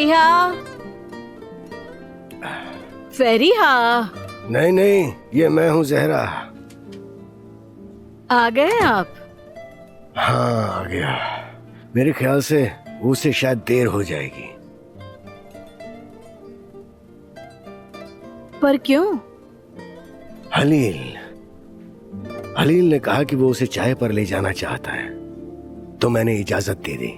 फेरिहा, फेरिहा। नहीं नहीं, ये मैं हूँ जहरा। आ गए आप? हाँ आ गया। मेरे ख्याल से उसे शायद देर हो जाएगी। पर क्यों? हलील हलील ने कहा कि वो उसे चाय पर ले जाना चाहता है, तो मैंने इजाजत दे दी।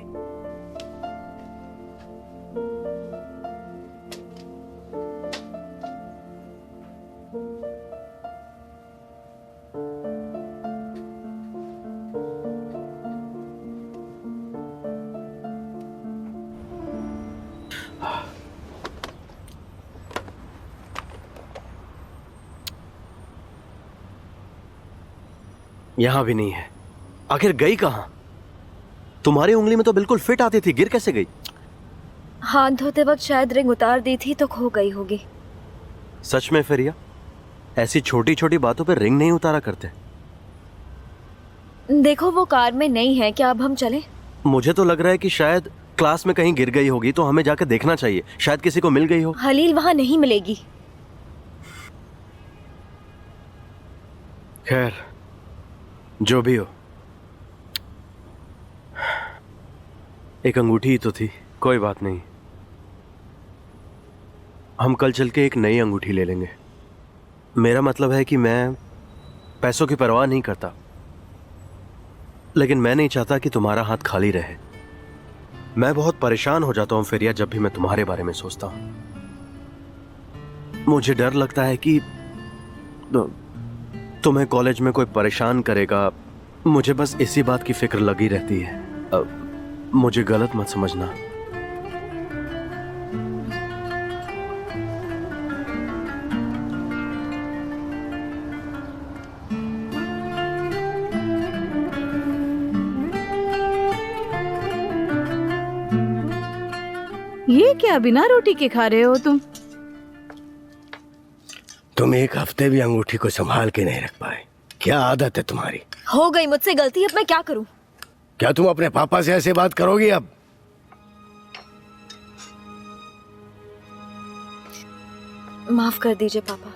यहां भी नहीं है। आखिर गई कहां? तुम्हारी उंगली में तो बिल्कुल फिट आती थी, गिर कैसे गई? हाथ धोते वक्त शायद रिंग उतार दी थी तो खो गई होगी। सच में फेरिया, ऐसी छोटी छोटी बातों पर रिंग नहीं उतारा करते। देखो वो कार में नहीं है, क्या अब हम चलें? मुझे तो लग रहा है कि शायद क्लास में कहीं गिर गई होगी, तो हमें जाकर देखना चाहिए, शायद किसी को मिल गई हो। हलील वहां नहीं मिलेगी। खैर, जो भी हो, एक अंगूठी ही तो थी, कोई बात नहीं। हम कल चल के एक नई अंगूठी ले लेंगे। मेरा मतलब है कि मैं पैसों की परवाह नहीं करता, लेकिन मैं नहीं चाहता कि तुम्हारा हाथ खाली रहे। मैं बहुत परेशान हो जाता हूं फेरिया, जब भी मैं तुम्हारे बारे में सोचता हूं। मुझे डर लगता है कि तुम्हें कॉलेज में कोई परेशान करेगा। मुझे बस इसी बात की फिक्र लगी रहती है। मुझे गलत मत समझना। ये क्या बिना रोटी के खा रहे हो तुम? तुम एक हफ्ते भी अंगूठी को संभाल के नहीं रख पाए। क्या आदत है तुम्हारी? हो गई मुझसे गलती, अब मैं क्या करूं? क्या तुम अपने पापा से ऐसे बात करोगी अब? माफ कर दीजिए पापा।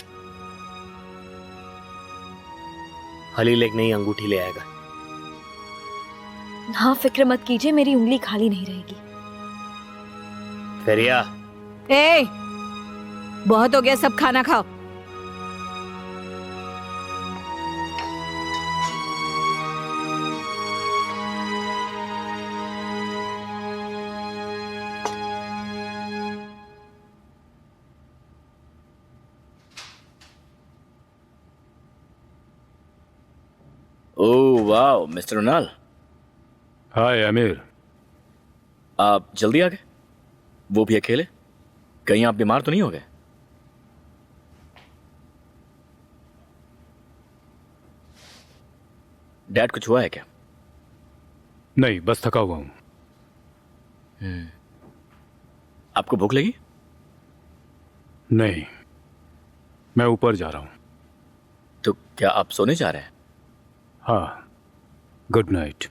हलील एक नई अंगूठी ले आएगा। हाँ फिक्र मत कीजिए, मेरी उंगली खाली नहीं रहेगी। फेरिया, ए, बहुत हो गया, सब खाना खाओ। ओह वाह मिस्टर रोनाल, हाय अमीर। आप जल्दी आ गए, वो भी अकेले। कहीं आप बीमार तो नहीं हो गए? डैड कुछ हुआ है क्या? नहीं, बस थका हुआ हूं। आपको भूख लगी? नहीं, मैं ऊपर जा रहा हूं। तो क्या आप सोने जा रहे हैं? हाँ, गुड नाइट।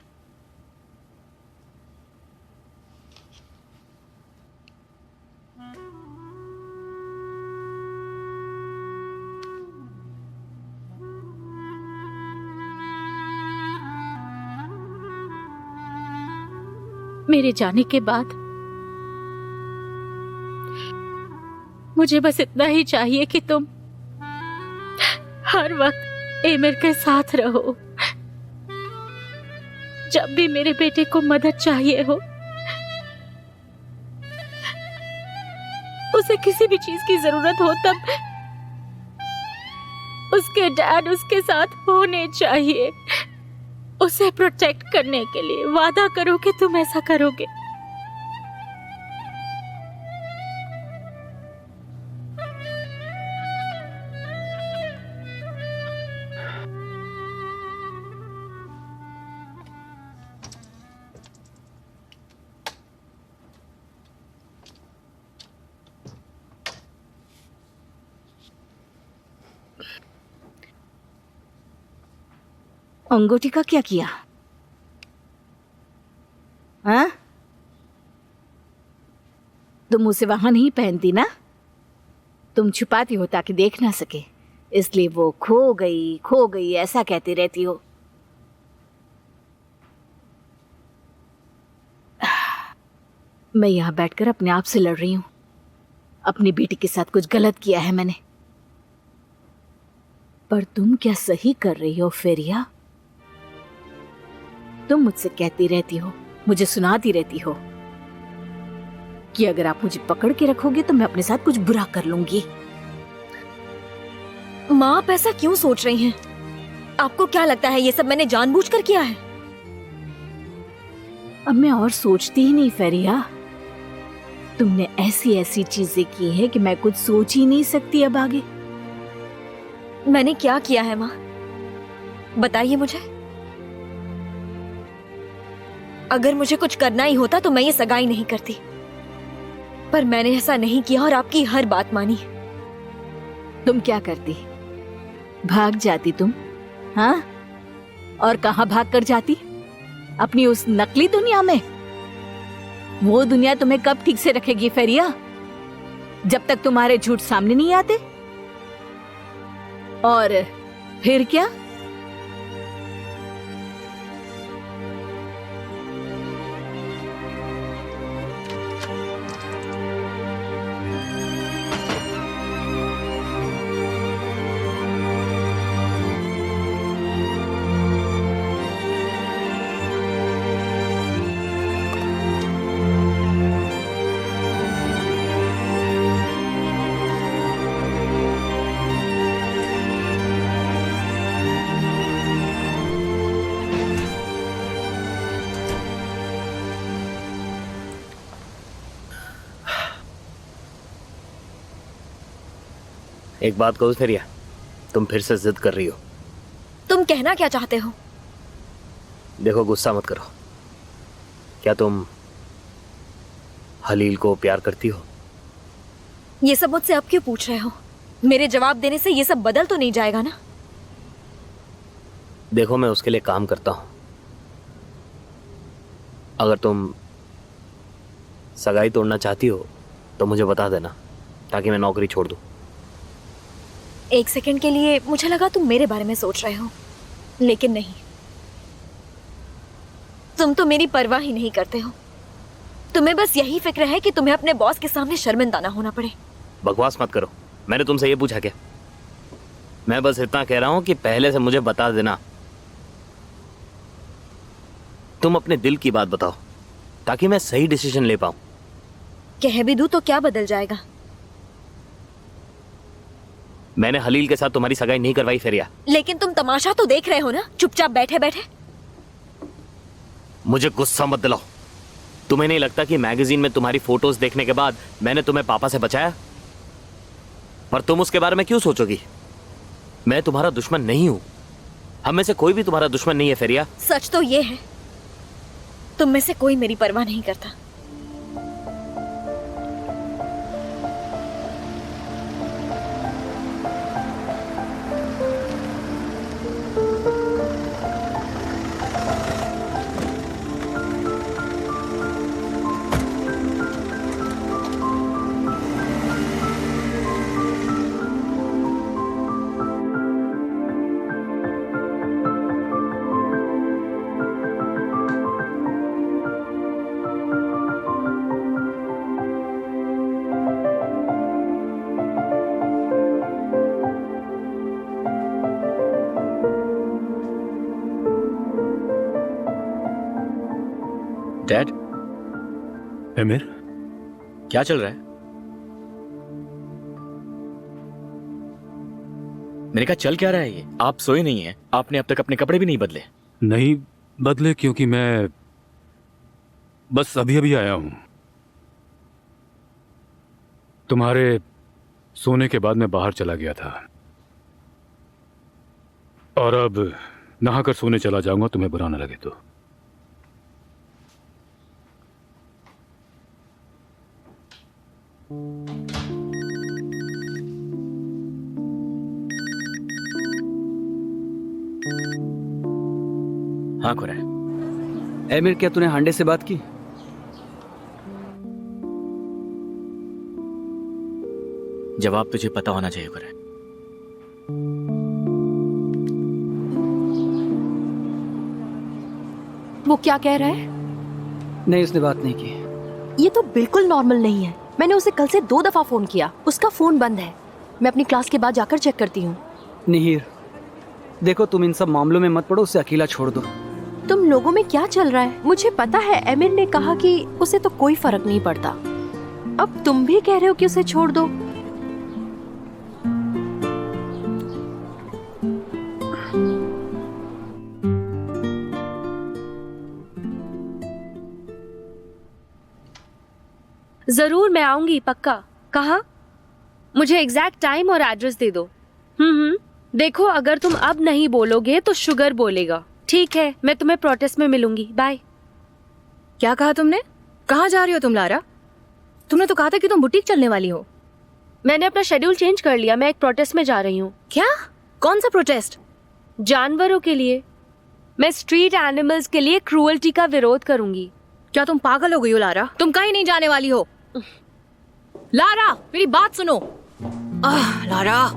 मेरे जाने के बाद मुझे बस इतना ही चाहिए कि तुम हर वक्त एमिर के साथ रहो। जब भी मेरे बेटे को मदद चाहिए हो, उसे किसी भी चीज की जरूरत हो, तब उसके डैड उसके साथ होने चाहिए। उसे प्रोटेक्ट करने के लिए वादा करो कि तुम ऐसा करोगे। अंगूठी का क्या किया? हाँ? तुम उसे वहां नहीं पहनती ना, तुम छुपाती हो ताकि देख ना सके, इसलिए वो खो गई ऐसा कहती रहती हो। मैं यहां बैठकर अपने आप से लड़ रही हूं। अपनी बेटी के साथ कुछ गलत किया है मैंने, पर तुम क्या सही कर रही हो फेरिया? तुम मुझसे कहती रहती हो, मुझे सुनाती रहती हो कि अगर आप मुझे पकड़ के रखोगे तो मैं अपने साथ कुछ बुरा कर लूंगी। माँ, आप ऐसा क्यों सोच रही हैं? आपको क्या लगता है ये सब मैंने जानबूझकर किया है? अब मैं और सोचती ही नहीं फेरिया। तुमने ऐसी ऐसी चीजें की है कि मैं कुछ सोच ही नहीं सकती अब आगे। मैंने क्या किया है माँ, बताइए मुझे। अगर मुझे कुछ करना ही होता तो मैं ये सगाई नहीं करती, पर मैंने ऐसा नहीं किया और आपकी हर बात मानी। तुम क्या करती? भाग जाती तुम, हाँ? और कहाँ भाग कर जाती? अपनी उस नकली दुनिया में। वो दुनिया तुम्हें कब ठीक से रखेगी फेरिया? जब तक तुम्हारे झूठ सामने नहीं आते। और फिर क्या? एक बात कहूँ फेरिया, तुम फिर से जिद कर रही हो। तुम कहना क्या चाहते हो? देखो, गुस्सा मत करो। क्या तुम हलील को प्यार करती हो? ये सब मुझसे आप क्यों पूछ रहे हो? मेरे जवाब देने से ये सब बदल तो नहीं जाएगा ना? देखो, मैं उसके लिए काम करता हूं। अगर तुम सगाई तोड़ना चाहती हो तो मुझे बता देना, ताकि मैं नौकरी छोड़ दूं। एक सेकंड के लिए मुझे लगा तुम मेरे बारे में सोच रहे हो, लेकिन नहीं। तुम तो मेरी परवाह ही नहीं करते हो। तुम्हें बस यही फिक्र है कि तुम्हें अपने बॉस के सामने शर्मिंदा ना होना पड़े। बकवास मत करो। मैंने तुमसे ये पूछा क्या? मैं बस इतना कह रहा हूं कि पहले से मुझे बता देना। तुम अपने दिल की बात बताओ, ताकि मैं सही डिसीजन ले पाऊं। कह भी दूं तो क्या बदल जाएगा? मैंने हलील के साथ तुम्हारी सगाई नहीं करवाई फेरिया। लेकिन तुम तमाशा तो देख रहे हो ना, चुपचाप बैठे बैठे। मुझे गुस्सा मत दिलाओ। तुम्हें नहीं लगता कि मैगजीन में तुम्हारी फोटोज देखने के बाद मैंने तुम्हें पापा से बचाया? पर तुम उसके बारे में क्यों सोचोगी? मैं तुम्हारा दुश्मन नहीं हूं। हम में से कोई भी तुम्हारा दुश्मन नहीं है फेरिया। सच तो ये है, तुम में से कोई मेरी परवाह नहीं करता। डैड, एमिर, क्या चल रहा है? मैंने कहा चल क्या रहा है ये? आप सोए नहीं हैं, आपने अब तक अपने कपड़े भी नहीं बदले। नहीं बदले क्योंकि मैं बस अभी अभी आया हूं। तुम्हारे सोने के बाद मैं बाहर चला गया था, और अब नहाकर सोने चला जाऊंगा, तुम्हें बुरा ना लगे तो। हाँ खुरा। एमिर, क्या तूने हांडे से बात की? जवाब तुझे पता होना चाहिए करे। वो क्या कह रहा है? नहीं, उसने बात नहीं की। ये तो बिल्कुल नॉर्मल नहीं है। मैंने उसे कल से 2 दफा फोन किया, उसका फोन बंद है। मैं अपनी क्लास के बाद जाकर चेक करती हूँ। निहिर, देखो तुम इन सब मामलों में मत पड़ो, उसे अकेला छोड़ दो। तुम लोगों में क्या चल रहा है? मुझे पता है एमिर ने कहा कि उसे तो कोई फर्क नहीं पड़ता। अब तुम भी कह रहे हो कि उसे छोड़ दो। जरूर, मैं आऊंगी पक्का। कहाँ? मुझे एग्जैक्ट टाइम और एड्रेस दे दो। देखो, अगर तुम अब नहीं बोलोगे तो शुगर बोलेगा। ठीक है, मैं तुम्हें प्रोटेस्ट में मिलूंगी। बाय। क्या कहा तुमने? कहाँ जा रही हो तुम लारा? तुमने तो कहा था कि तुम बुटीक चलने वाली हो। मैंने अपना शेड्यूल चेंज कर लिया, मैं एक प्रोटेस्ट में जा रही हूँ। क्या? कौन सा प्रोटेस्ट? जानवरों के लिए। मैं स्ट्रीट एनिमल्स के लिए क्रूअल्टी का विरोध करूंगी। क्या तुम पागल हो गई हो लारा? तुम कहीं नहीं जाने वाली हो। लारा, मेरी बात सुनो। लारा,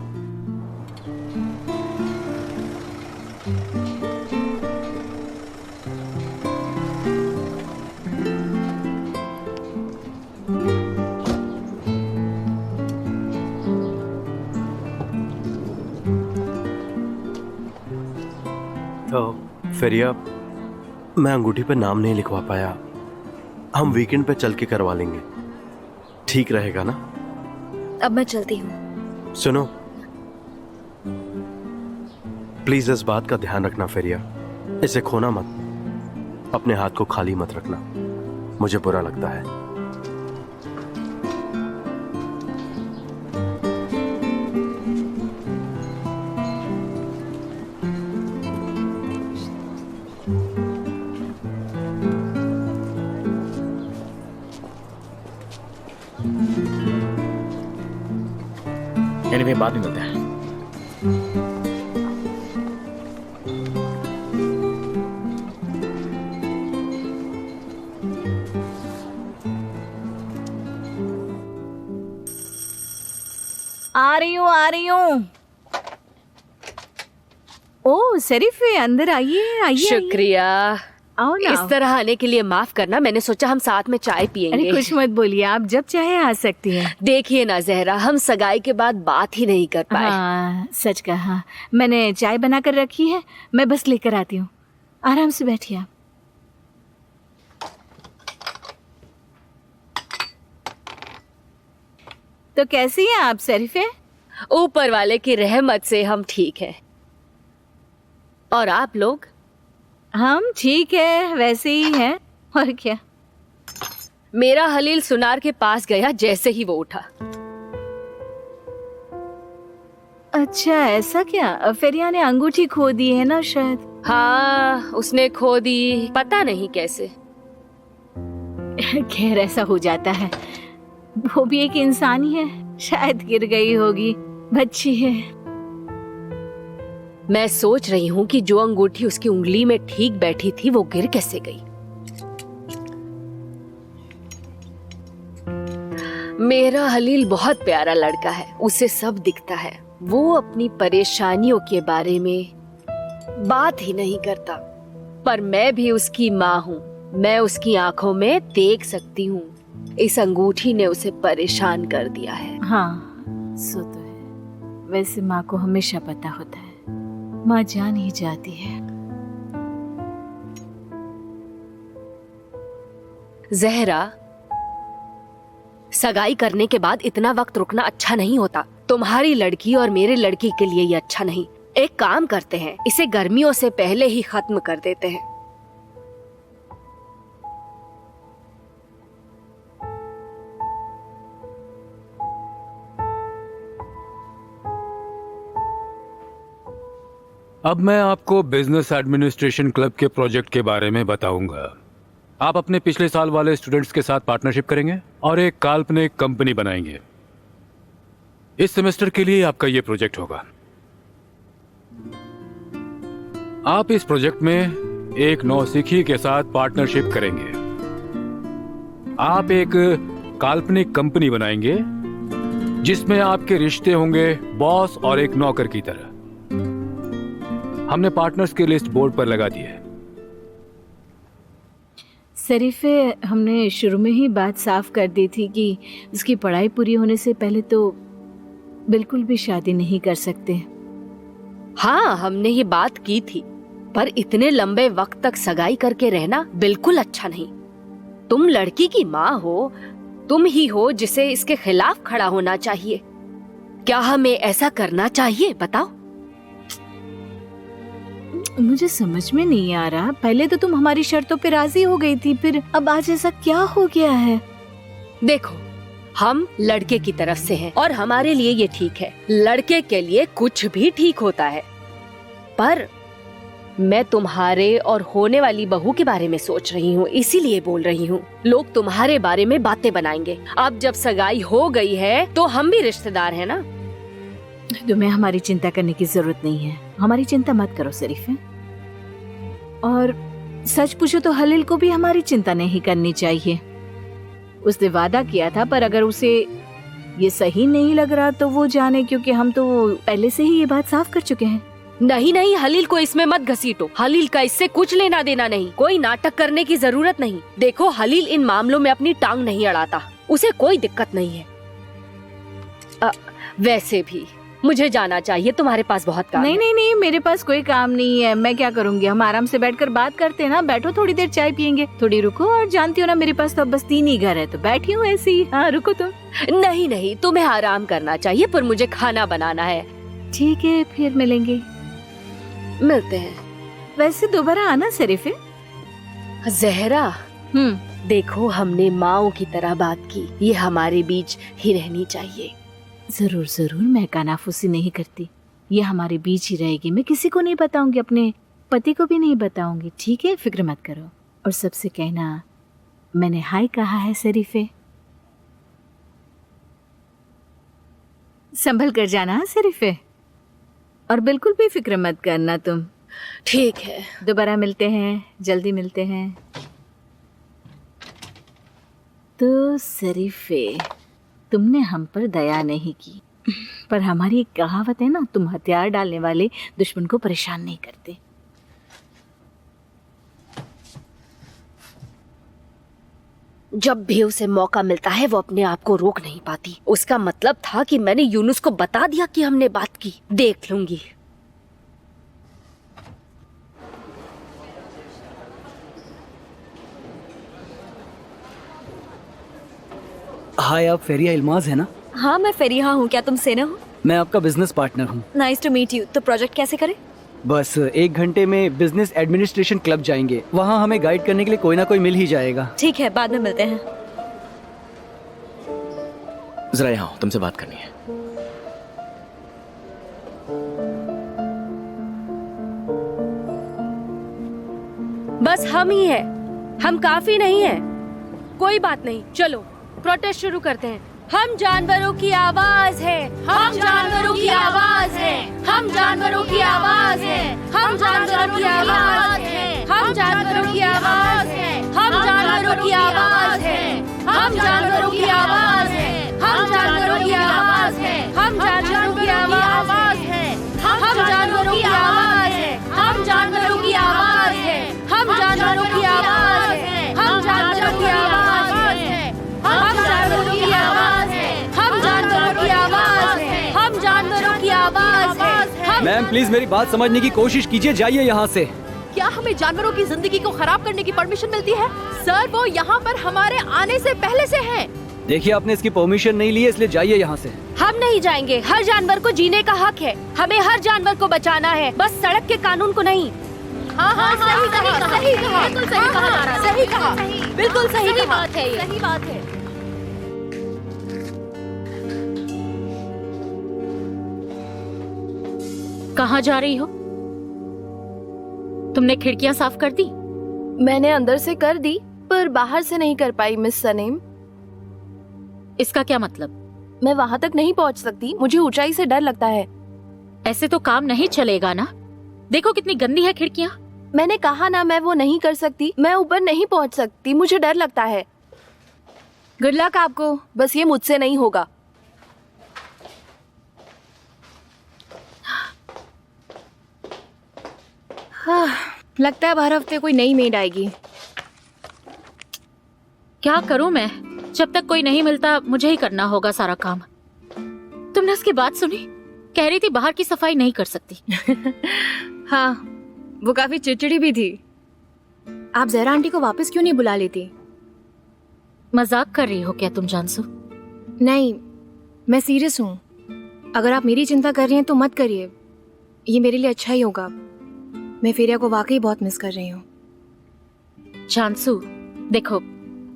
तो फेरिया, मैं अंगूठी पे नाम नहीं लिखवा पाया। हम वीकेंड पे चल के करवा लेंगे, ठीक रहेगा ना? अब मैं चलती हूँ। सुनो, प्लीज इस बात का ध्यान रखना फेरिया, इसे खोना मत। अपने हाथ को खाली मत रखना, मुझे बुरा लगता है। एनीवे, बाद में मिलते हैं। आ रही हूँ। ओ शरीफे, अंदर आइए आइए। शुक्रिया। आओ ना। इस तरह आने के लिए माफ करना, मैंने सोचा हम साथ में चाय पियेंगे। अरे कुछ मत बोलिए, आप जब चाहे आ सकती हैं। देखिए ना जहरा, हम सगाई के बाद बात ही नहीं कर पाए। हाँ, सच कहा। मैंने चाय बना कर रखी है, मैं बस लेकर आती हूँ। आराम से बैठिए आप। तो कैसी हैं आप शरीफे? ऊपर वाले की रहमत से हम ठीक हैं। और आप लोग? हम ठीक है, वैसे ही हैं। और क्या? मेरा हलील सुनार के पास गया जैसे ही वो उठा। अच्छा, ऐसा क्या? फेरिया ने अंगूठी खो दी है ना शायद। हाँ, उसने खो दी, पता नहीं कैसे। खैर, ऐसा हो जाता है। वो भी एक इंसान ही है, शायद गिर गई होगी, बच्ची है। मैं सोच रही हूँ कि जो अंगूठी उसकी उंगली में ठीक बैठी थी वो गिर कैसे गई। मेरा हलील बहुत प्यारा लड़का है, उसे सब दिखता है। वो अपनी परेशानियों के बारे में बात ही नहीं करता, पर मैं भी उसकी माँ हूँ। मैं उसकी आंखों में देख सकती हूँ। इस अंगूठी ने उसे परेशान कर दिया है। हाँ, सो तो है। वैसे माँ को हमेशा पता होता है, माँ जान ही जाती है। जहरा, सगाई करने के बाद इतना वक्त रुकना अच्छा नहीं होता। तुम्हारी लड़की और मेरे लड़की के लिए ये अच्छा नहीं। एक काम करते हैं, इसे गर्मियों से पहले ही खत्म कर देते हैं। अब मैं आपको बिजनेस एडमिनिस्ट्रेशन क्लब के प्रोजेक्ट के बारे में बताऊंगा। आप अपने पिछले साल वाले स्टूडेंट्स के साथ पार्टनरशिप करेंगे और एक काल्पनिक कंपनी बनाएंगे। इस सेमेस्टर के लिए आपका ये प्रोजेक्ट होगा। आप इस प्रोजेक्ट में एक नौसिखी के साथ पार्टनरशिप करेंगे। आप एक काल्पनिक कंपनी बनाएंगे जिसमें आपके रिश्ते होंगे बॉस और एक नौकर की तरह। हमने पार्टनर्स की लिस्ट बोर्ड पर लगा दी है। शरीफे, हमने शुरू में ही बात साफ कर दी थी कि उसकी पढ़ाई पूरी होने से पहले तो बिल्कुल भी शादी नहीं कर सकते। हाँ, हमने ये बात की थी, पर इतने लंबे वक्त तक सगाई करके रहना बिल्कुल अच्छा नहीं। तुम लड़की की माँ हो, तुम ही हो जिसे इसके खिलाफ खड़ा होना चाहिए। क्या हमें ऐसा करना चाहिए, बताओ? मुझे समझ में नहीं आ रहा। पहले तो तुम हमारी शर्तों पे राजी हो गई थी, फिर अब आज ऐसा क्या हो गया है? देखो, हम लड़के की तरफ से हैं और हमारे लिए ये ठीक है। लड़के के लिए कुछ भी ठीक होता है, पर मैं तुम्हारे और होने वाली बहू के बारे में सोच रही हूँ, इसीलिए बोल रही हूँ। लोग तुम्हारे बारे में बातें बनाएंगे। अब जब सगाई हो गई है तो हम भी रिश्तेदार हैं ना। तुम्हें हमारी चिंता करने की जरूरत नहीं है। हमारी चिंता मत करो शरीफे। और सच पूछो तो हलील को भी हमारी चिंता नहीं करनी चाहिए। उसने वादा किया था, पर अगर उसे ये सही नहीं लग रहा तो वो जाने, क्योंकि हम तो पहले से ही ये बात साफ कर चुके हैं। नहीं नहीं, हलील को इसमें मत घसीटो। हलील का इससे कुछ लेना देना नहीं। कोई नाटक करने की जरूरत नहीं। देखो, हलील इन मामलों में अपनी टांग नहीं अड़ाता, उसे कोई दिक्कत नहीं है। वैसे भी मुझे जाना चाहिए, तुम्हारे पास बहुत काम है। नहीं, मेरे पास कोई काम नहीं है। मैं क्या करूँगी? हम आराम से बैठकर बात करते हैं ना। बैठो, थोड़ी देर चाय पियेंगे। थोड़ी रुको। और जानती हो ना, मेरे पास तो अब बस 3 ही घर है, तो बैठी हूँ ऐसे ही। हाँ, रुको तुम। नहीं नहीं, तुम्हें आराम करना चाहिए, पर मुझे खाना बनाना है। ठीक है, फिर मिलेंगे। मिलते हैं। वैसे दोबारा आना शरीफे। जहरा, देखो, हमने माँओं की तरह बात की, ये हमारे बीच ही रहनी चाहिए। जरूर जरूर, मैं कानाफूसी नहीं करती। ये हमारे बीच ही रहेगी। मैं किसी को नहीं बताऊंगी, अपने पति को भी नहीं बताऊंगी। ठीक है, फिक्र मत करो। और सबसे कहना मैंने हाय कहा है शरीफे। संभल कर जाना शरीफे, और बिल्कुल भी फिक्र मत करना तुम। ठीक है, दोबारा मिलते हैं, जल्दी मिलते हैं। तो शरीफे, तुमने हम पर दया नहीं की, पर हमारी एक कहावत है ना, तुम हथियार डालने वाले दुश्मन को परेशान नहीं करते। जब भी उसे मौका मिलता है वो अपने आप को रोक नहीं पाती। उसका मतलब था कि मैंने यूनुस को बता दिया कि हमने बात की। देख लूंगी। हाय, आप फेरिया इल्माज है ना? हाँ, मैं फेरिया हूँ। क्या तुम सेना हो? मैं आपका बिजनेस पार्टनर हूँ। Nice to meet you. तो प्रोजेक्ट कैसे करें? बस 1 घंटे में बिजनेस एडमिनिस्ट्रेशन क्लब जाएंगे। वहाँ हमें गाइड करने के लिए कोई ना कोई मिल ही जाएगा। ठीक है, बाद में मिलते हैं। जरा यहाँ तुमसे बात करनी है। बस हम ही हैं, हम काफी नहीं हैं। कोई बात नहीं, चलो प्रोटेस्ट शुरू करते हैं। हम जानवरों की आवाज है, हम जानवरों की आवाज है, हम जानवरों की आवाज है, हम जानवरों की आवाज है, हम जानवरों की आवाज है, हम जानवरों की आवाज है, हम जानवरों की आवाज है, हम जानवरों की आवाज है, हम जानवरों की आवाज है, हम जानवरों की आवाज है, हम जानवरों की आवाज है, हम जानवरों की आवाज है, हम जानवरों की आवाज है, हम जानवरों की आवाज है, हम जानवरों की आवाज है, हम जानवरों की आवाज है। मैम, प्लीज मेरी बात समझने की कोशिश कीजिए। जाइए यहाँ से। क्या हमें जानवरों की जिंदगी को खराब करने की परमिशन मिलती है? सर, वो यहाँ पर हमारे आने से पहले से हैं। देखिए, आपने इसकी परमिशन नहीं ली है, इसलिए जाइए यहाँ से। हम नहीं जाएंगे। हर जानवर को जीने का हक है। हमें हर जानवर को बचाना है, बस सड़क के कानून को नहीं। हाँ, सही कहा, बिल्कुल सही कहा, सही कहा, बिल्कुल सही बात है, सही बात है। कहाँ जा रही हो? तुमने खिड़कियाँ साफ कर दी? मैंने अंदर से कर दी, पर बाहर से नहीं कर पाई मिस सनीम। इसका क्या मतलब? मैं वहाँ तक नहीं पहुँच सकती, मुझे ऊंचाई से डर लगता है। ऐसे तो काम नहीं चलेगा ना। देखो कितनी गंदी है खिड़कियाँ। मैंने कहा ना, मैं वो नहीं कर सकती। मैं ऊपर नहीं पहुँच सकती, मुझे डर लगता है। गुड लक आपको। बस ये मुझसे नहीं होगा। लगता है हर हफ्ते कोई नई मेड आएगी। क्या करूं मैं? जब तक कोई नहीं मिलता मुझे ही करना होगा सारा काम। तुमने उसकी बात सुनी? कह रही थी बाहर की सफाई नहीं कर सकती। हाँ, वो काफी चिड़चिड़ी भी थी। आप जहरा आंटी को वापस क्यों नहीं बुला लेती? मजाक कर रही हो क्या तुम जानसू? नहीं, मैं सीरियस हूँ। अगर आप मेरी चिंता कर रही हैं तो मत करिए, ये मेरे लिए अच्छा ही होगा। मैं फेरिया को वाकई बहुत मिस कर रही हूँ। जानसू, देखो,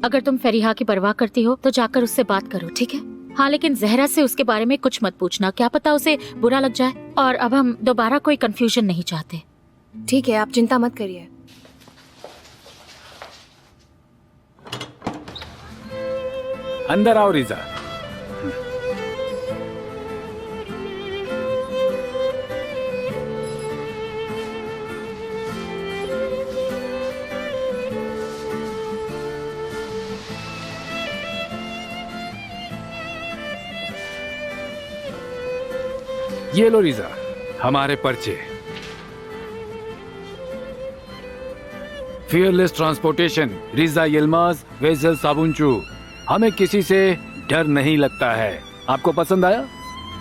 अगर तुम फरीहा की परवाह करती हो तो जाकर उससे बात करो, ठीक है? हाँ, लेकिन जहरा से उसके बारे में कुछ मत पूछना, क्या पता उसे बुरा लग जाए। और अब हम दोबारा कोई कंफ्यूजन नहीं चाहते। ठीक है, आप चिंता मत करिए। अंदर आओ रिजा। ये लो रिजा, हमारे पर्चे। फियरलेस ट्रांसपोर्टेशन, रिजा यिल्माज, वेसल साबुनचू। हमें किसी से डर नहीं लगता है। आपको पसंद आया?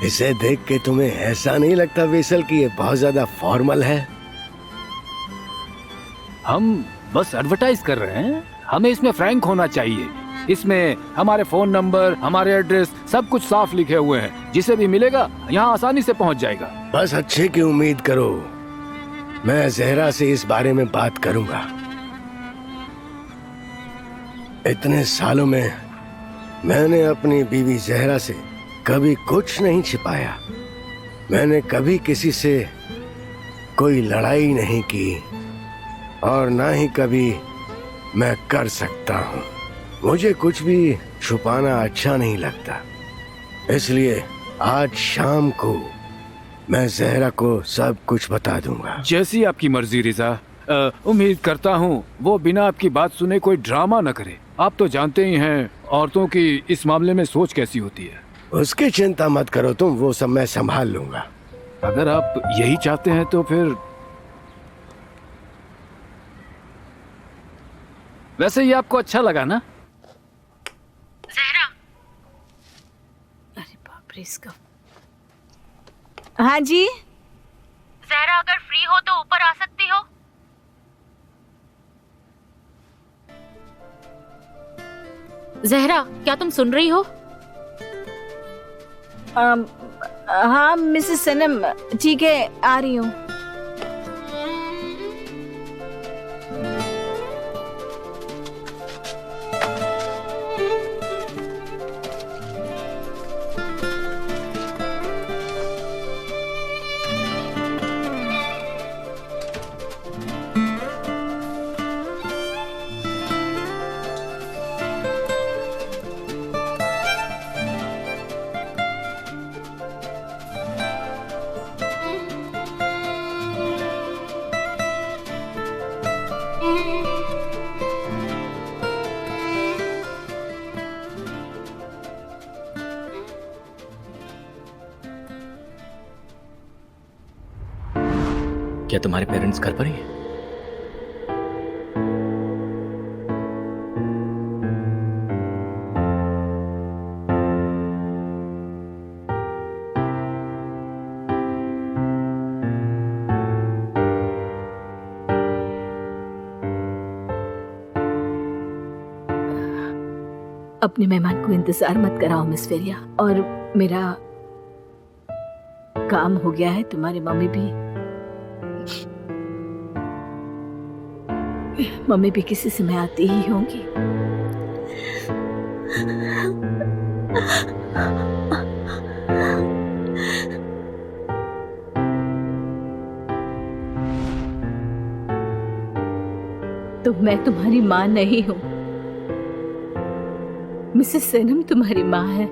इसे देख के तुम्हें ऐसा नहीं लगता वेसल कि ये बहुत ज्यादा फॉर्मल है? हम बस एडवर्टाइज कर रहे हैं। हमें इसमें फ्रैंक होना चाहिए। इसमें हमारे फोन नंबर, हमारे एड्रेस, सब कुछ साफ लिखे हुए हैं। जिसे भी मिलेगा यहाँ आसानी से पहुँच जाएगा। बस अच्छे की उम्मीद करो। मैं जहरा से इस बारे में बात करूंगा। इतने सालों में मैंने अपनी बीवी जहरा से कभी कुछ नहीं छिपाया। मैंने कभी किसी से कोई लड़ाई नहीं की और ना ही कभी मैं कर सकता हूँ। मुझे कुछ भी छुपाना अच्छा नहीं लगता। इसलिए आज शाम को मैं जहरा को सब कुछ बता दूंगा। जैसी आपकी मर्जी रिजा। उम्मीद करता हूँ वो बिना आपकी बात सुने कोई ड्रामा न करे। आप तो जानते ही हैं औरतों की इस मामले में सोच कैसी होती है। उसकी चिंता मत करो तुम, वो सब मैं संभाल लूंगा। अगर आप यही चाहते हैं तो फिर वैसे ये आपको अच्छा लगा ना? जहरा, अरे बाप रे इसका। हाँ जी, जहरा अगर फ्री हो तो ऊपर आ सकती हो? जहरा, क्या तुम सुन रही हो? हाँ मिसेस सनम, ठीक है आ रही हूँ। क्या तुम्हारे पेरेंट्स घर पर ही हैं? अपने मेहमान को इंतजार मत कराओ मिस फेरिया। और मेरा काम हो गया है। तुम्हारी मम्मी भी किसी समय आती ही होंगी। तो मैं तुम्हारी माँ नहीं हूँ। मिसेस सनम तुम्हारी माँ है।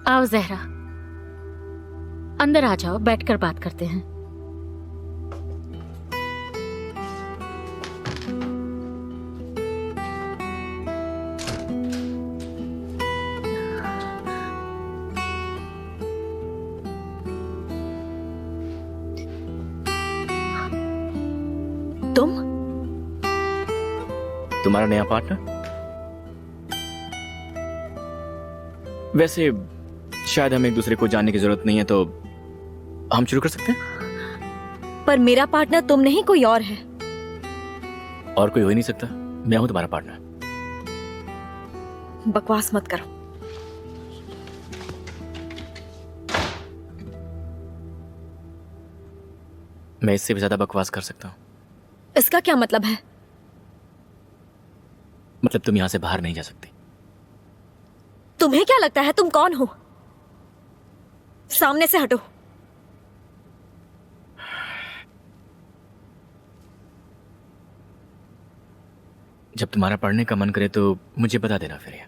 आओ जहरा, अंदर आ जाओ, बैठकर बात करते हैं। तुम्हारा नया पार्टनर? वैसे शायद हमें एक दूसरे को जानने की जरूरत नहीं है, तो हम शुरू कर सकते हैं। पर मेरा पार्टनर तुम नहीं, कोई और है। और कोई हो ही नहीं सकता, मैं हूं तुम्हारा पार्टनर। बकवास मत करो। मैं इससे भी ज्यादा बकवास कर सकता हूं। इसका क्या मतलब है? मतलब तुम यहां से बाहर नहीं जा सकती। तुम्हें क्या लगता है तुम कौन हो? सामने से हटो। जब तुम्हारा पढ़ने का मन करे तो मुझे बता देना फिर।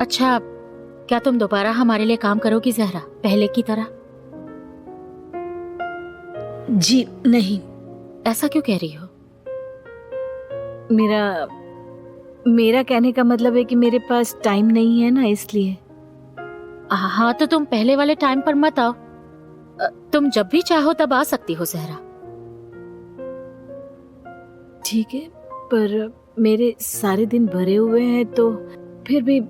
अच्छा, क्या तुम दोबारा हमारे लिए काम करोगी जहरा, पहले की तरह? जी नहीं। ऐसा क्यों कह रही हो? मेरा कहने का मतलब है कि मेरे पास टाइम नहीं है ना, इसलिए। हाँ, तो तुम पहले वाले टाइम पर मत आओ। तुम जब भी चाहो तब आ सकती हो जहरा। ठीक है, पर मेरे सारे दिन भरे हुए हैं, तो फिर भी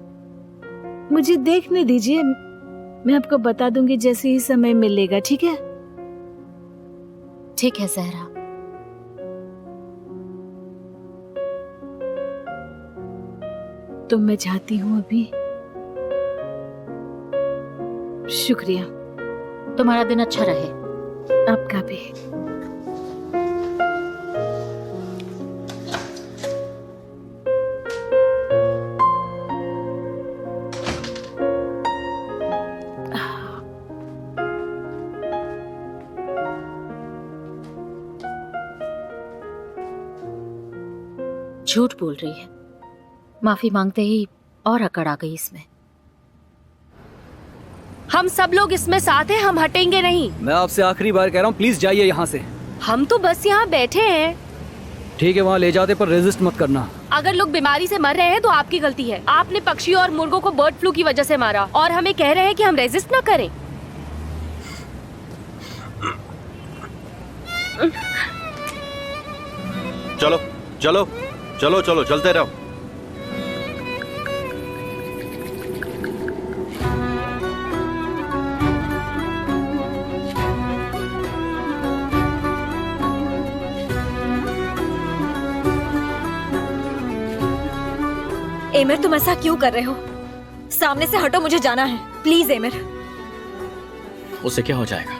मुझे देखने दीजिए। मैं आपको बता दूंगी जैसे ही समय मिलेगा, ठीक है? ठीक है जहरा। तो मैं जाती हूँ अभी। शुक्रिया। तुम्हारा दिन अच्छा रहे। आपका भी। झूठ बोल रही है। माफी मांगते ही और अकड़ आ गई इसमें। हम सब लोग इसमें साथ हैं, हम हटेंगे नहीं। मैं आपसे आखिरी बार कह रहा हूँ, प्लीज जाइए यहाँ से। हम तो बस यहाँ बैठे हैं। ठीक है, वहाँ ले जाते पर रेजिस्ट मत करना। अगर लोग बीमारी से मर रहे हैं तो आपकी गलती है। आपने पक्षियों और मुर्गों को बर्ड फ्लू की वजह से मारा और हमें कह रहे हैं कि हम रेजिस्ट ना करें। चलो चलो चलो चलो, चलते रहो। एमिर, तुम ऐसा क्यों कर रहे हो? सामने से हटो, मुझे जाना है। Please emir. उससे क्या हो जाएगा?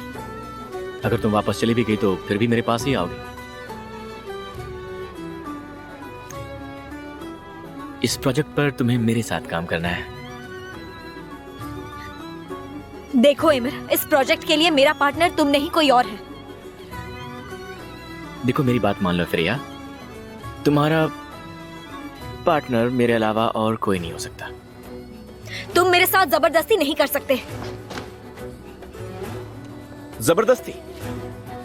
अगर तुम वापस चली भी गई तो फिर भी मेरे पास ही आओगी। इस प्रोजेक्ट पर तुम्हें मेरे साथ काम करना है। देखो एमिर, इस प्रोजेक्ट के लिए मेरा पार्टनर तुम नहीं, कोई और है। देखो मेरी बात मान लो फिरिया, तुम्हारा पार्टनर मेरे अलावा और कोई नहीं हो सकता। तुम मेरे साथ जबरदस्ती नहीं कर सकते। जबरदस्ती?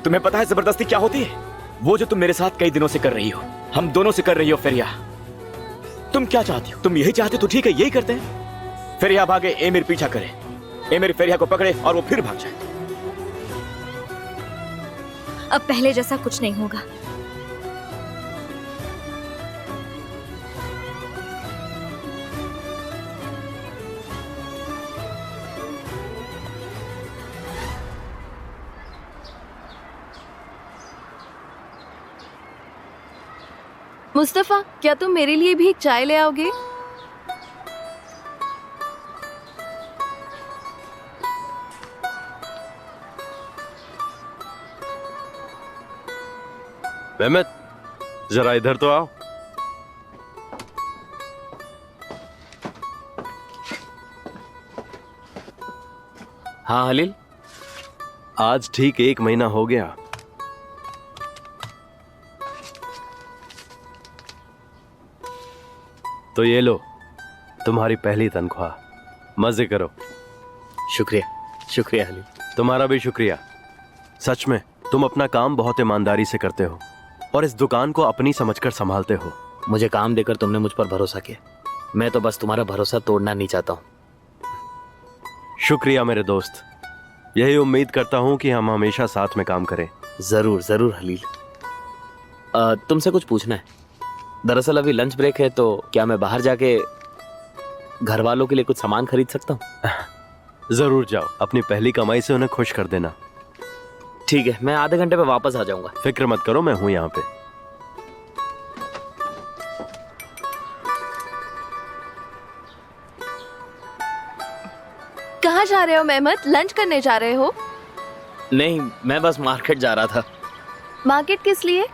तुम्हें पता है जबरदस्ती क्या होती है? वो जो तुम मेरे साथ कई दिनों से कर रही हो, हम दोनों से कर रही हो। फिरिया, तुम क्या चाहती हो? तुम यही चाहते तो ठीक है, यही करते हैं। फिरिया भागे, एमिर पीछा करे, एमिर फिरिया को पकड़े और वो फिर भाग जाए। अब पहले जैसा कुछ नहीं होगा। मुस्तफा, क्या तुम मेरे लिए भी एक चाय ले आओगे? मेहमत, जरा इधर तो आओ। हाँ हलील। आज ठीक 1 महीना हो गया। तो ये लो तुम्हारी पहली तनख्वाह, मजे करो। शुक्रिया शुक्रिया हलील। तुम्हारा भी शुक्रिया। सच में तुम अपना काम बहुत ईमानदारी से करते हो और इस दुकान को अपनी समझकर संभालते हो। मुझे काम देकर तुमने मुझ पर भरोसा किया, मैं तो बस तुम्हारा भरोसा तोड़ना नहीं चाहता हूँ। शुक्रिया मेरे दोस्त, यही उम्मीद करता हूँ कि हम हमेशा साथ में काम करें। जरूर जरूर हलील। तुमसे कुछ पूछना है। दरअसल अभी लंच ब्रेक है, तो क्या मैं बाहर जाके घर वालों के लिए कुछ सामान खरीद सकता हूँ? जरूर जाओ, अपनी पहली कमाई से उन्हें खुश कर देना। ठीक है, मैं आधे घंटे में वापस आ जाऊंगा। फिक्र मत करो, मैं हूं यहाँ पे। कहाँ जा रहे हो मेहमद? लंच करने जा रहे हो? नहीं, मैं बस मार्केट जा रहा था। मार्केट किस लिए?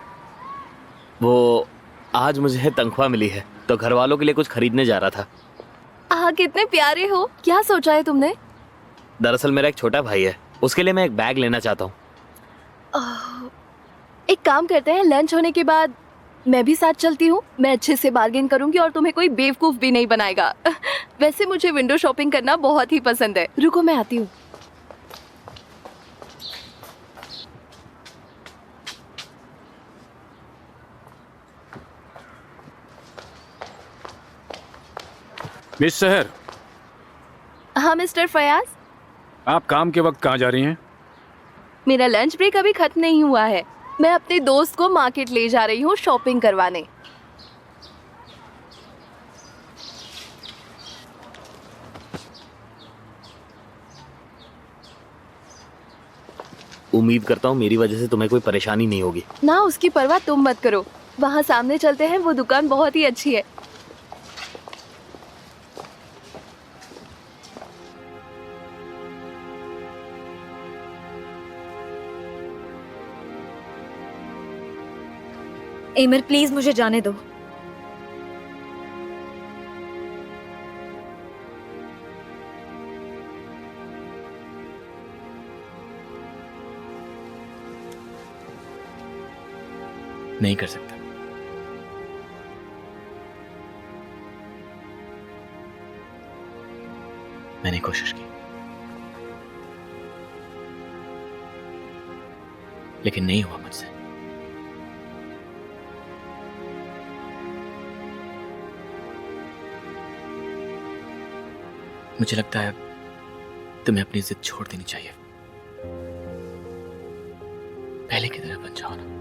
वो आज मुझे तनख्वाह मिली है, तो घर वालों के लिए कुछ खरीदने जा रहा था। कितने प्यारे हो। क्या सोचा है तुमने? दरअसल मेरा एक छोटा भाई है, उसके लिए मैं एक बैग लेना चाहता हूँ। एक काम करते हैं, लंच होने के बाद मैं भी साथ चलती हूँ। मैं अच्छे से बार्गेन करूंगी और तुम्हें कोई बेवकूफ भी नहीं बनाएगा। वैसे मुझे विंडो शॉपिंग करना बहुत ही पसंद है। रुको, मैं आती हूँ। मिस सहर। हाँ मिस्टर फयाज। आप काम के वक्त कहाँ जा रही हैं? मेरा लंच ब्रेक अभी खत्म नहीं हुआ है। मैं अपने दोस्त को मार्केट ले जा रही हूँ शॉपिंग करवाने। उम्मीद करता हूँ मेरी वजह से तुम्हें कोई परेशानी नहीं होगी। ना, उसकी परवाह तुम मत करो। वहाँ सामने चलते हैं, वो दुकान बहुत ही अच्छी है। एमिर प्लीज मुझे जाने दो। नहीं कर सकता। मैंने कोशिश की, लेकिन नहीं हुआ मुझसे। मुझे लगता है तुम्हें अपनी जिद छोड़ देनी चाहिए। पहले की तरह बन जाओ ना।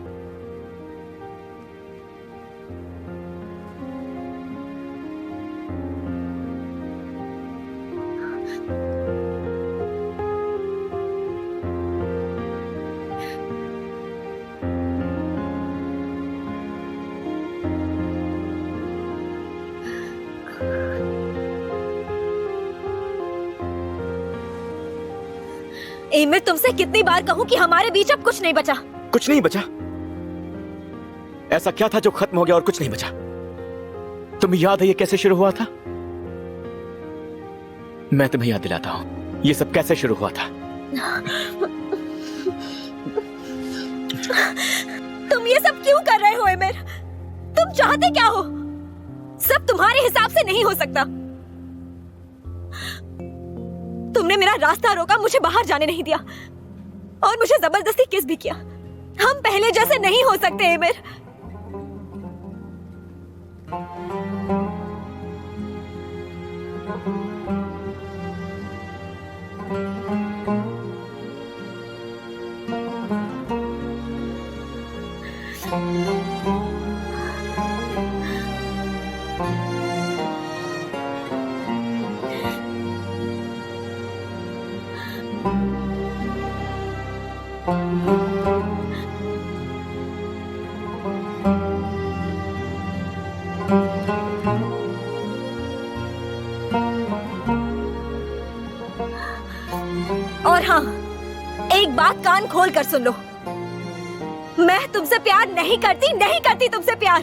एमिर तुमसे कितनी बार कहूं कि हमारे बीच अब कुछ नहीं बचा। कुछ नहीं बचा? ऐसा क्या था जो खत्म हो गया और कुछ नहीं बचा? तुम्हें याद है ये कैसे शुरू हुआ था? मैं तुम्हें याद दिलाता हूं ये सब कैसे शुरू हुआ था। तुम ये सब क्यों कर रहे हो एमिर? तुम चाहते क्या हो? सब तुम्हारे हिसाब से नहीं हो सकता। तुमने मेरा रास्ता रोका, मुझे बाहर जाने नहीं दिया और मुझे जबरदस्ती किस भी किया। हम पहले जैसे नहीं हो सकते एमिर। और हाँ, एक बात कान खोल कर सुन लो, मैं तुमसे प्यार नहीं करती तुमसे प्यार।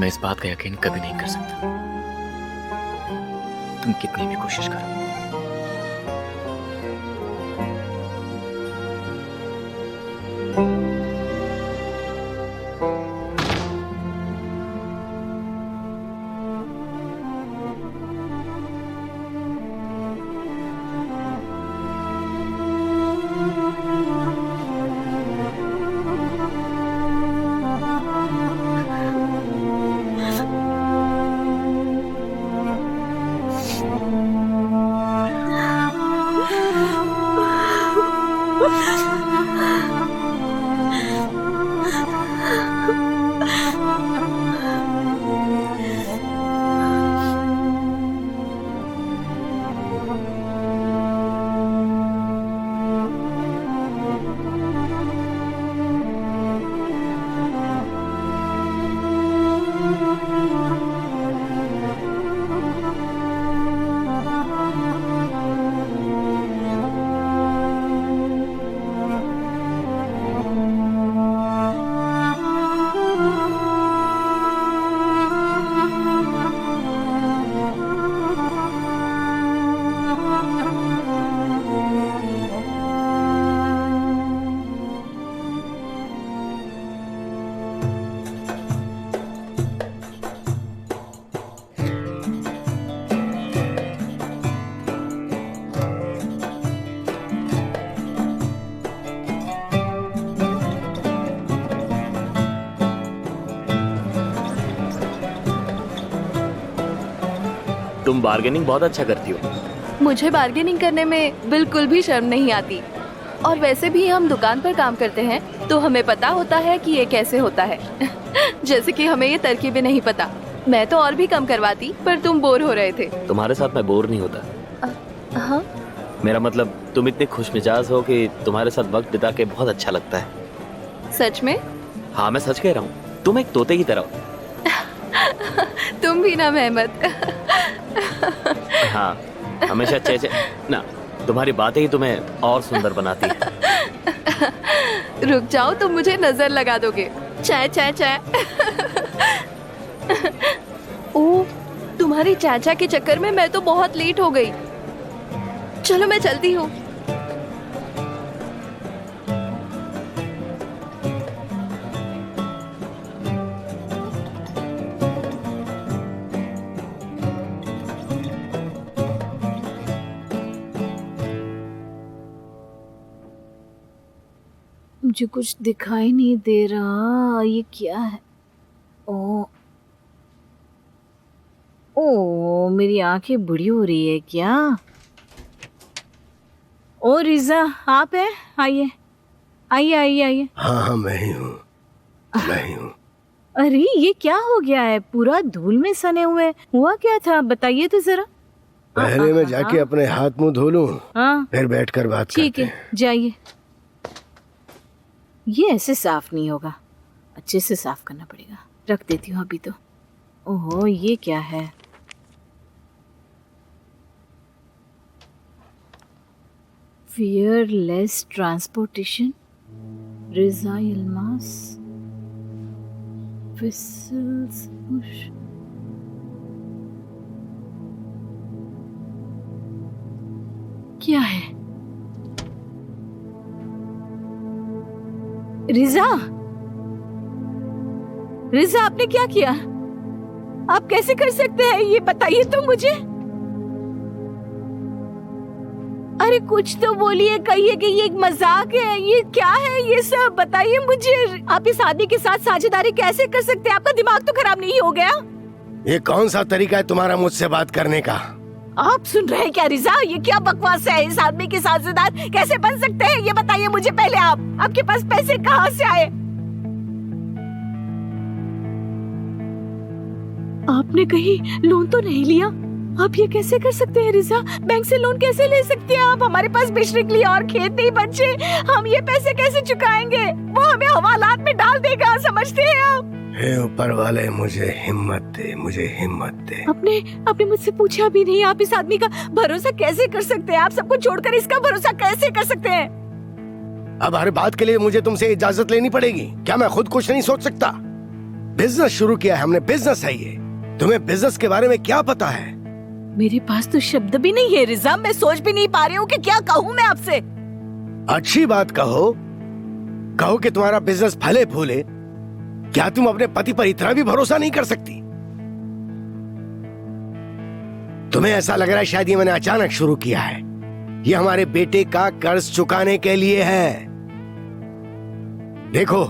मैं इस बात का यकीन कभी नहीं कर सकता, तुम कितनी भी कोशिश करो। तुम बार्गेनिंग बहुत अच्छा करती हो। मुझे बार्गेनिंग करने में बिल्कुल भी शर्म नहीं आती। और वैसे भी हम दुकान पर काम करते हैं तो हमें पता होता है कि ये कैसे होता है। जैसे कि हमें ये तरकीबें नहीं पता। मैं तो और भी कम करवाती, पर तुम बोर हो रहे थे। तुम्हारे साथ मैं बोर नहीं होता। हाँ, मेरा मतलब तुम इतने खुश मिजाज हो कि तुम्हारे साथ वक्त बिता के बहुत अच्छा लगता है। सच में? हाँ, मैं सच कह रहा हूँ, तुम एक तोते की तरह हो। तुम भी ना मेहमत। हाँ, हमेशा चे ना, तुम्हारी बातें ही तुम्हें और सुंदर बनाती है। रुक जाओ, तुम मुझे नजर लगा दोगे। चाय चाय चाय। ओ, तुम्हारी चाचा के चक्कर में मैं तो बहुत लेट हो गई। चलो मैं चलती हूँ। मुझे कुछ दिखाई नहीं दे रहा, ये क्या है? ओ, मेरी आंखें बड़ी हो रही है क्या? ओ रिजा, आप हैं? आइए आइए आइए आइए। हाँ हाँ, मैं ही हूँ, मैं ही हूँ। अरे ये क्या हो गया है? पूरा धूल में सने हुए, हुआ क्या था? बताइए तो जरा। पहले मैं जाके अपने हाथ मुंह धो लूं, हाँ फिर बैठकर बात करते हैं। ठीक है, जाइए। ये ऐसे साफ नहीं होगा, अच्छे से साफ करना पड़ेगा। रख देती हूँ अभी तो। ओहो, ये क्या है? फियरलेस ट्रांसपोर्टेशन, रिजा इल्मास, विसल्स पुश। क्या है? रिजा, रिजा आपने क्या किया? आप कैसे कर सकते हैं ये? बताइए तो मुझे। अरे कुछ तो बोलिए, कहिए कि ये एक मजाक है। ये क्या है ये सब? बताइए मुझे। आप इस आदमी के साथ साझेदारी कैसे कर सकते हैं? आपका दिमाग तो खराब नहीं हो गया? ये कौन सा तरीका है तुम्हारा मुझसे बात करने का? आप सुन रहे हैं क्या रिजा? ये क्या बकवास है? इस आदमी के साझेदार कैसे बन सकते हैं? ये बताइए मुझे पहले। आपके पास पैसे कहाँ से आए? आपने कहीं लोन तो नहीं लिया? आप ये कैसे कर सकते हैं रिजा? बैंक से लोन कैसे ले सकते हैं आप? हमारे पास बेचने के लिए और खेत नहीं बचे। हम ये पैसे कैसे चुकाएंगे? वो हमें हवालात में डाल देगा, समझते हैं आप? हे ऊपर वाले, मुझे हिम्मत दे, मुझे हिम्मत दे। आपने मुझसे पूछा भी नहीं। आप इस आदमी का भरोसा कैसे कर सकते हैं? आप सबको छोड़कर इसका भरोसा कैसे कर सकते हैं? अब हर बात के लिए मुझे तुमसे इजाजत लेनी पड़ेगी क्या? मैं खुद कुछ नहीं सोच सकता? बिजनेस शुरू किया है हमने, बिजनेस है ये। तुम्हें बिजनेस के बारे में क्या पता है? मेरे पास तो शब्द भी नहीं है रिजा, मैं सोच भी नहीं पा रही हूँ कि क्या कहूँ मैं आपसे। अच्छी बात कहो, कहो कि तुम्हारा बिजनेस फले फूले। क्या तुम अपने पति पर इतना भी भरोसा नहीं कर सकती? तुम्हें ऐसा लग रहा है शायद ये मैंने अचानक शुरू किया है। ये हमारे बेटे का कर्ज चुकाने के लिए है। देखो,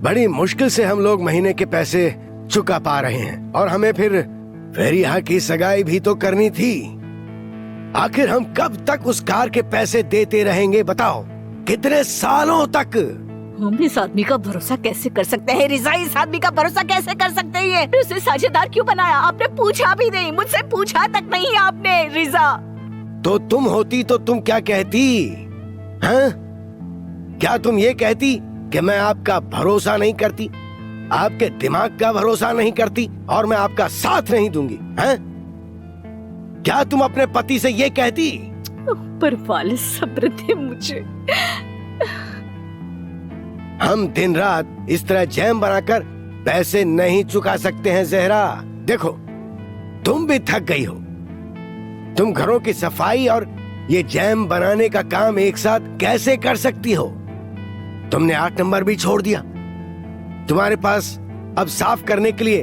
बड़ी मुश्किल से हम लोग महीने के पैसे चुका पा रहे हैं और हमें फिर फेरिया की सगाई भी तो करनी थी। आखिर हम कब तक उस कार के पैसे देते रहेंगे बताओ? कितने सालों तक? हम इस आदमी का भरोसा कैसे कर सकते हैं रिजा? इस आदमी का भरोसा कैसे कर सकते हैं? ये उसे साझेदार क्यों बनाया? आपने पूछा भी नहीं, मुझसे पूछा तक नहीं आपने रिजा। तो तुम होती तो तुम क्या कहती? हाँ? क्या तुम ये कहती कि मैं आपका भरोसा नहीं करती, आपके दिमाग का भरोसा नहीं करती और मैं आपका साथ नहीं दूंगी? हैं? क्या तुम अपने पति से ये कहती? ऊपर वाले सब्र दे मुझे। हम दिन रात इस तरह जैम बनाकर पैसे नहीं चुका सकते हैं जहरा। देखो, तुम भी थक गई हो। तुम घरों की सफाई और ये जैम बनाने का काम एक साथ कैसे कर सकती हो? तुमने 8 नंबर भी छोड़ दिया। तुम्हारे पास अब साफ करने के लिए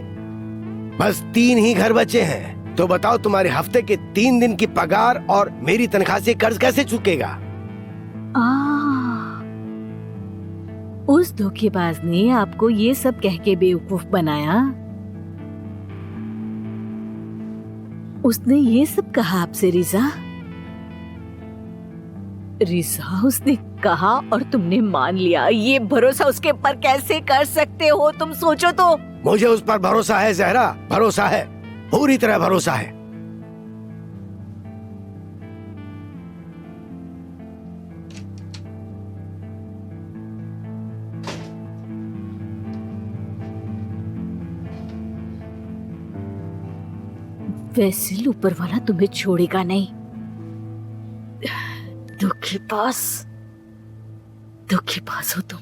बस 3 ही घर बचे हैं। तो बताओ, तुम्हारे हफ्ते के 3 दिन की पगार और मेरी तनख्वाह से कर्ज कैसे चुकेगा? उस धोखेबाज ने आपको ये सब कह के बेवकूफ बनाया। उसने ये सब कहा आपसे रिजा? रिजा, उसने कहा और तुमने मान लिया। ये भरोसा उसके ऊपर कैसे कर सकते हो? तुम सोचो तो। मुझे उस पर भरोसा है जहरा, भरोसा है, पूरी तरह भरोसा है। वैसे ऊपर वाला तुम्हें छोड़ेगा नहीं। धोखेबाज हो तुम।